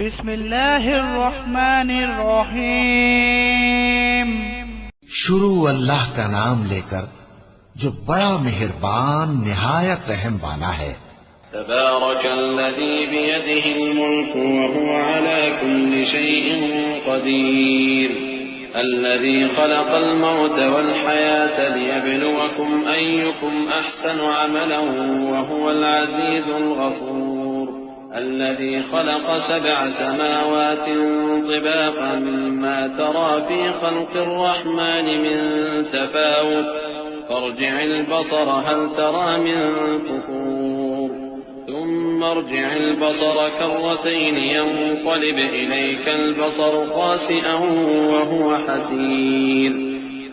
बिस्मिल्लाहिर्रहमानिर्रहीम। शुरू अल्लाह का नाम लेकर जो बड़ा मेहरबान निहायत रहम वाला है। तबारकल्लज़ी बियदिहिल मुल्कु व हुवा अला कुल्लि शैइन क़दीर अल्लज़ी ख़लक़ल मौत वल हयात लियब्लुवकुम अय्युकुम अहसनु अमलन व हुवल अज़ीज़ुल गफ़ूर अल्लज़ी ख़लक़ सबअ समावातिन तिबाक़न मा तरा फ़ी ख़ल्क़िर रहमानि मिन तफ़ावुत फर्जि'ल बसर हल तरा मिन फ़ुतूर ثم ارجع البصر كرتين ينقلب إليك البصر خاسئا وهو حسير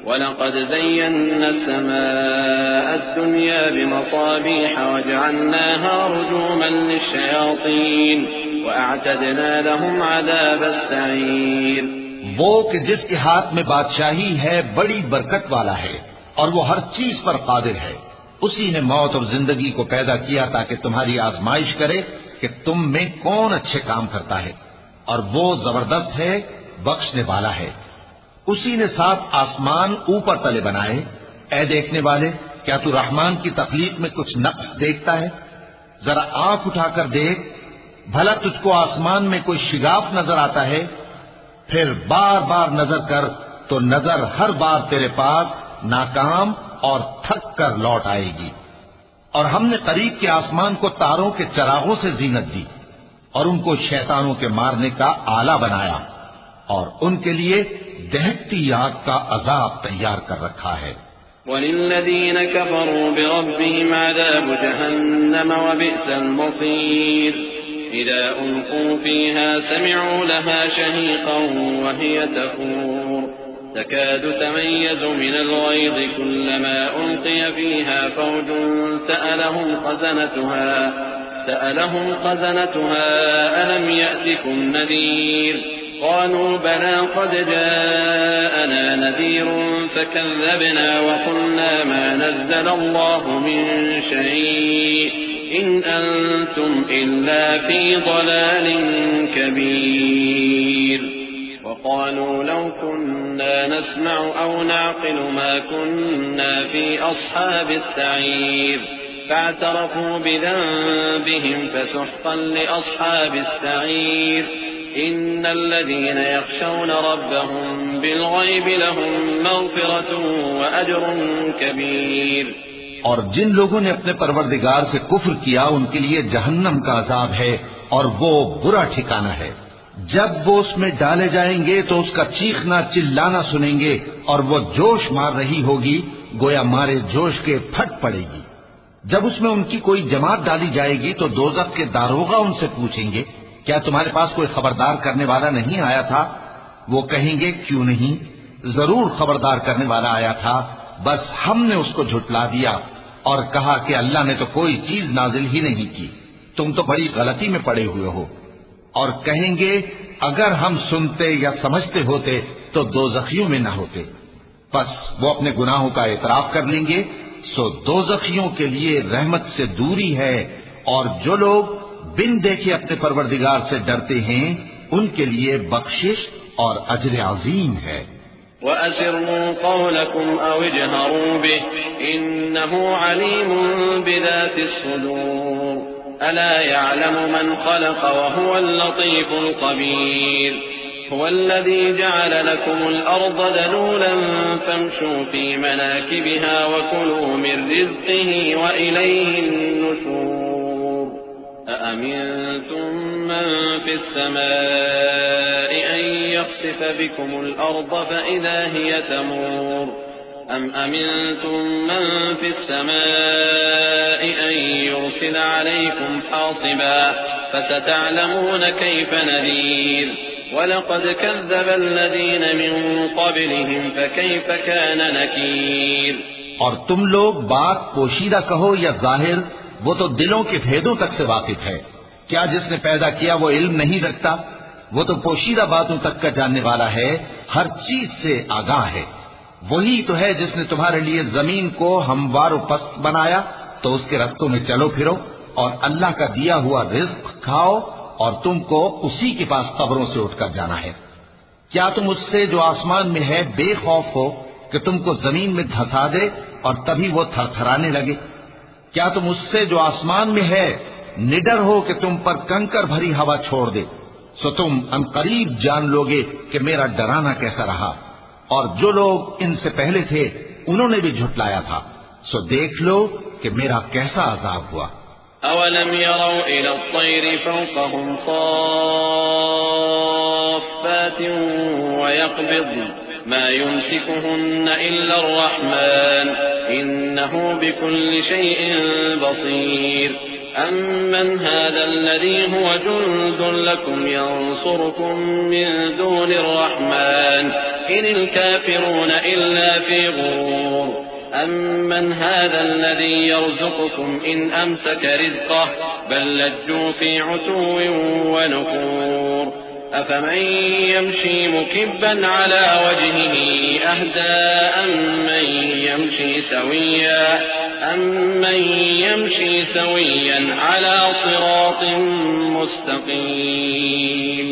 ولقد زينا السماء الدنيا بمصابيح وجعلناها رجوما للشياطين وأعتدنا لهم عذاب السعير। वो कि जिसके हाथ में बादशाही है बड़ी बरकत वाला है और वो हर चीज पर कादिर है। उसी ने मौत और जिंदगी को पैदा किया ताकि तुम्हारी आजमाइश करे कि तुम में कौन अच्छे काम करता है, और वो जबरदस्त है, बख्शने वाला है। उसी ने 7 आसमान ऊपर तले बनाए। ऐ देखने वाले, क्या तू रहमान की तख्लीक में कुछ नक्स देखता है? जरा आंख उठाकर देख, भला तुझको आसमान में कोई शिगाफ नजर आता है? फिर बार बार नजर कर तो नजर हर बार तेरे पास नाकाम और थक कर लौट आएगी। और हमने करीब के आसमान को तारों के चरागों से जीनत दी और उनको शैतानों के मारने का आला बनाया और उनके लिए दहकती आग का अजाब तैयार कर रखा है। वलिल्लज़ीन कफ़रू बिरब्बिहिम अज़ाबु जहन्नम व बि'सल मसीर इज़ा उल्क़ू फ़ीहा समि'ू लहा शहीक़न व हिय तफूर تكاد تميز من الغيظ كلما ألقي فيها فوج سألهم خزنتها ألم يأتكم نذير قالوا بلى قد جاءنا نذير فكذبنا وقلنا ما نزل الله من شيء إن أنتم إلا في ضلال كبير وقالوا لو كنا نسمع أو نعقل ما كنا في أصحاب السعير فاعترفوا بذنبهم فسحقا لأصحاب السعير إن الذين يخشون ربهم بالغيب لهم مغفرة وأجر كبير। और जिन लोगों ने अपने परवरदिगार से कुफ्र किया उनके लिए जहन्नम का अजाब है और वो बुरा ठिकाना है। जब वो उसमें डाले जाएंगे तो उसका चीखना चिल्लाना सुनेंगे और वो जोश मार रही होगी, गोया मारे जोश के फट पड़ेगी। जब उसमें उनकी कोई जमात डाली जाएगी तो दोज़ख के दारोगा उनसे पूछेंगे, क्या तुम्हारे पास कोई खबरदार करने वाला नहीं आया था? वो कहेंगे, क्यों नहीं, जरूर खबरदार करने वाला आया था, बस हमने उसको झुटला दिया और कहा कि अल्लाह ने तो कोई चीज नाजिल ही नहीं की, तुम तो बड़ी गलती में पड़े हुए हो। और कहेंगे, अगर हम सुनते या समझते होते तो दोज़खियों में न होते। बस वो अपने गुनाहों का एतराफ कर लेंगे, सो दोज़खियों के लिए रहमत से दूरी है, और जो लोग बिन देखे अपने परवरदिगार से डरते हैं उनके लिए बख्शिश और अजर अजीम है। वअसिर्रू क़ौलकुम औ इजहरू बिह इन्नहु अलीमुन बिज़ातिस सुदूर अला यअलमु मन ख़लक़ व हुवल लतीफ़ुल ख़बीर हुवल्लज़ी जअल लकुमुल अर्ज़ दलूलन फम्शू फ़ी मनाकिबिहा व कुलू मिन रिज़्क़िही व इलैहिन नुशूर अअमिनतुम मन फ़िस समाइ अन यख़सिफ़ बिकुमुल अर्ज़ फ़इज़ा हिय तमूर أم أمنتم من في السماء أن يرسل عليكم حاصبا فستعلمون كيف نذير ولقد كذب الذين من قبلهم فكيف كان نكير। और तुम लोग बात पोशीदा कहो या जाहिर, वो तो दिलों के भेदों तक से वाकिफ है। क्या जिसने पैदा किया वो इल्म नहीं रखता? वो तो पोशीदा बातों तक का जानने वाला है, हर चीज से आगाह है। वही तो है जिसने तुम्हारे लिए जमीन को हमवार पस्त बनाया, तो उसके रस्तों में चलो फिरो और अल्लाह का दिया हुआ रिज्क खाओ और तुमको उसी के पास कब्रों से उठकर जाना है। क्या तुम उससे जो आसमान में है बेखौफ हो कि तुमको जमीन में धंसा दे और तभी वो थरथराने लगे? क्या तुम उससे जो आसमान में है निडर हो कि तुम पर कंकर भरी हवा छोड़ दे? सो तुम अनकरीब जान लोगे कि मेरा डराना कैसा रहा। और जो लोग इनसे पहले थे उन्होंने भी झुटलाया था, सो देख लो कि मेरा कैसा अजाब हुआ। अवलम यरौ इला तैरि फौक़हुम साफ़्फ़ातिन व यक़बिज़्न मा युमसिकुहुन्न इल्ला अर्रहमान इन्नहु बिकुल्लि शैइन बसीर अम्मन हाज़ा अल्लज़ी हुव जुंदुन लकुम यंसुरुकुम मिन दूनिर रहमान इनिल काफ़िरून इल्ला फ़ी गुरूर अम्मन हाज़ा अल्लज़ी यरज़ुकुकुम इन अमसक रिज़्क़हु बल लज्जू फ़ी उतुव्विन व नुफूर अफ़मन यमशी मुकिब्बन अला वजहिही अहदा अम्मन यमशी सविय्यन अला सिरातिन मुस्तक़ीम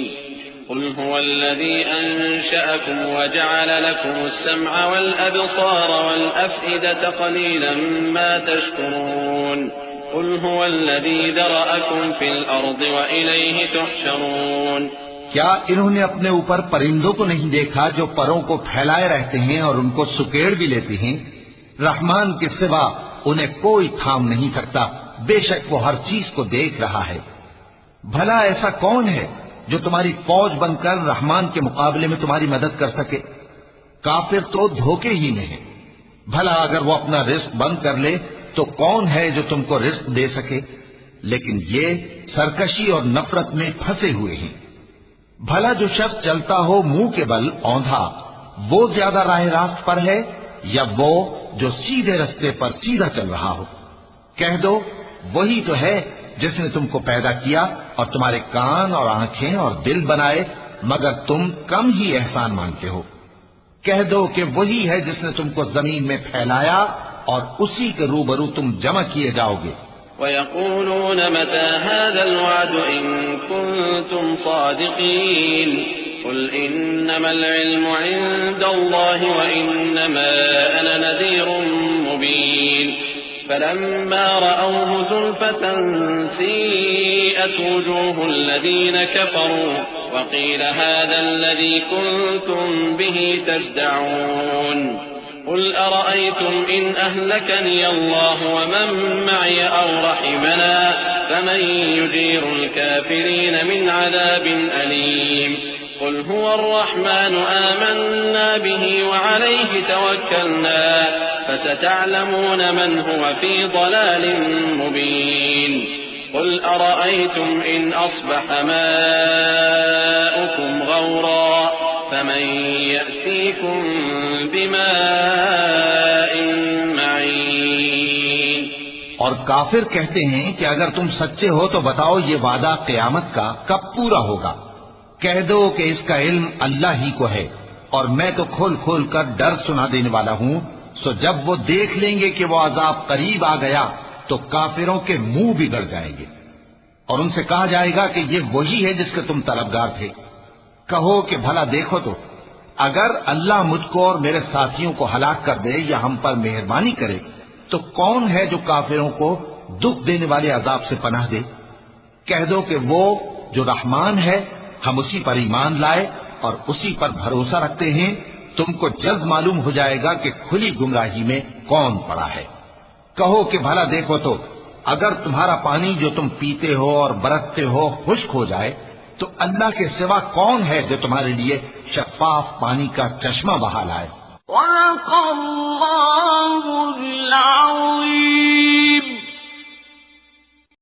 क़ुल हुवल्लज़ी अंशअकुम व जअल लकुमुस-समअ वल-अबसार वल-अफ़इदत क़लीलन मा तशकुरून क़ुल हुवल्लज़ी ज़रअकुम फ़िल अर्ज़ि व इलैहि तुहशरून। क्या इन्होंने अपने ऊपर परिंदों को नहीं देखा जो परों को फैलाए रहते हैं और उनको सुकेड़ भी लेते हैं? रहमान के सिवा उन्हें कोई थाम नहीं सकता, बेशक वो हर चीज को देख रहा है। भला ऐसा कौन है जो तुम्हारी फौज बनकर रहमान के मुकाबले में तुम्हारी मदद कर सके? काफिर तो धोखे ही में है। भला अगर वो अपना रिस्क बंद कर ले तो कौन है जो तुमको रिस्क दे सके? लेकिन ये सरकशी और नफरत में फंसे हुए हैं। भला जो शख्स चलता हो मुंह के बल औंधा, वो ज्यादा राह रास्त पर है या वो जो सीधे रास्ते पर सीधा चल रहा हो? कह दो, वही तो है जिसने तुमको पैदा किया और तुम्हारे कान और आंखें और दिल बनाए, मगर तुम कम ही एहसान मानते हो। कह दो कि वही है जिसने तुमको जमीन में फैलाया और उसी के रूबरू तुम जमा किए जाओगे। वयक़ूलून मता हाज़ल वअद इन कुन्तुम सादिक़ीन क़ुल इन्नमल इल्मु इंदल्लाहि व इन्नमा अना नज़ीरुम मुबीन फलम्मा रअवहु ज़ुल्फ़तन सीअत वुजूहुल लज़ीन कफ़रू व क़ील हाज़ा अल्लज़ी कुन्तुम बिही तदअऊन قل أرأيتم إن أهلكني الله ومن معي أو رحمنا فمن يجير الكافرين من عذاب أليم قل هو الرحمن آمنا به وعليه توكلنا فستعلمون من هو في ضلال مبين قل أرأيتم إن أصبح ماؤكم غورا فمن يأتيكم بماء معين। और काफिर कहते हैं कि अगर तुम सच्चे हो तो बताओ ये वादा क़यामत का कब पूरा होगा? कह दो कि इसका इल्म अल्लाह ही को है और मैं तो खोल खोल कर डर सुना देने वाला हूँ। सो जब वो देख लेंगे कि वो अजाब करीब आ गया तो काफिरों के मुंह बिगड़ जाएंगे और उनसे कहा जाएगा कि ये वही है जिसके तुम तलबगार थे। कहो कि भला देखो तो, अगर अल्लाह मुझको और मेरे साथियों को हलाक कर दे या हम पर मेहरबानी करे तो कौन है जो काफिरों को दुख देने वाले अजाब से पनाह दे? कह दो कि वो जो रहमान है, हम उसी पर ईमान लाए और उसी पर भरोसा रखते हैं। तुमको जल्द मालूम हो जाएगा कि खुली गुमराही में कौन पड़ा है। कहो कि भला देखो तो, अगर तुम्हारा पानी जो तुम पीते हो और बरतते हो खुश्क हो जाए तो अल्लाह के सिवा कौन है जो तुम्हारे लिए शफाफ पानी का चश्मा बहा लाए।